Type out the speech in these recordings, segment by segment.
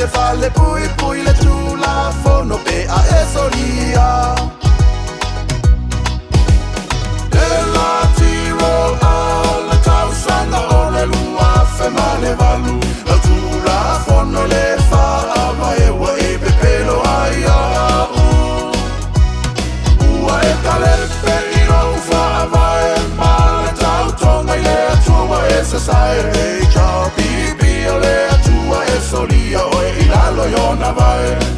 se fa le pui le tula fono pe a esoria della tiro alla tausanga o le lua fe male valu la tula fono le fa ava e wa e pepelo aia ua e taler pe iro fa ava e male tau tonga le tua e se sai e ciao bibi o le tua e solia o e ilalo yona vai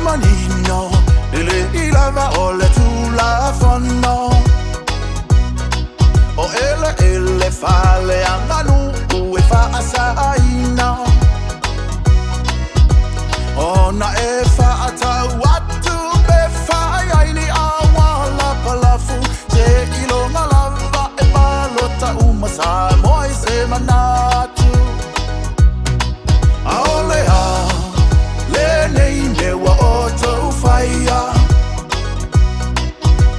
manino ele ilava o le tula fono o ele fale anganu e fa asaina ona e fa ata watu be fa yaini awala palafu te ilonga lava e palota umasa moi se manatu aolea le nei me wa fire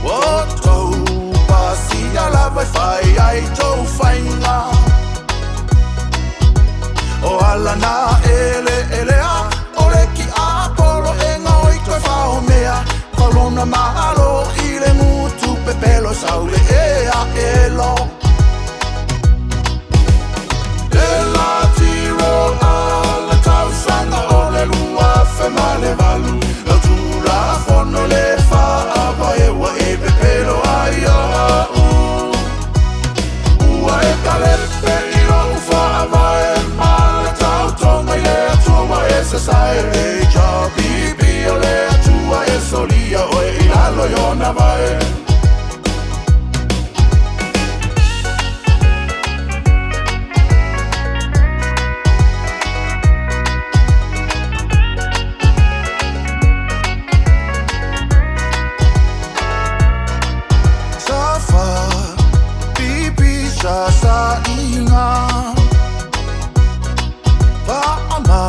Woto pasi ala vai fai ai to fainga O ala na ele a ole ki a polo enga oi to fa o mea Kolona mahalo ile mutu pepelo saule e a elo Della tiro ala tausanga ole lua fe male valu fono le fa ava e wa e pepelo aia ua e taler pe iro fa ava e male tau tonga i le atua e se sai e ciao bibi o le atua e solia o e ilalo yona vai sa inga va ama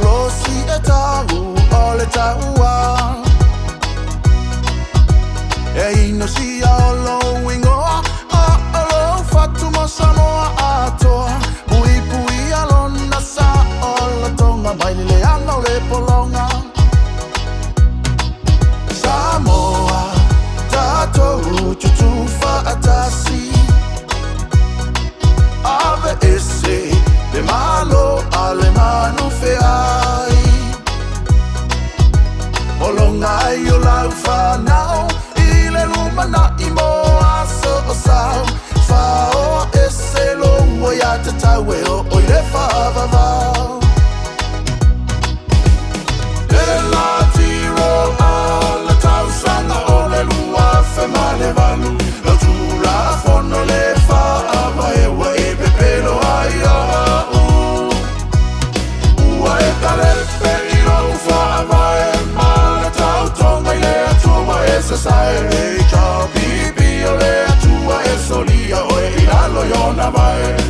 lo si etau ole taua e no si alo wingo alo fatu masamo ato pui alona sa ola tonga mai le anga le polonga Samoa tato tutu fa atasi Ave esse de malo alemano feai Olonga io la fa now ile lumana imo aso sao fa o esse lo ya tatawe o ile fa va Della tiro alla tausanga o le lua fe male valu la tula fono le fa ava e wa pepelo aia ua e taler pe iro fa ava e male tau tonga i le atua e se sai e ciao bibi o le atua e solia o e ilalo yona vai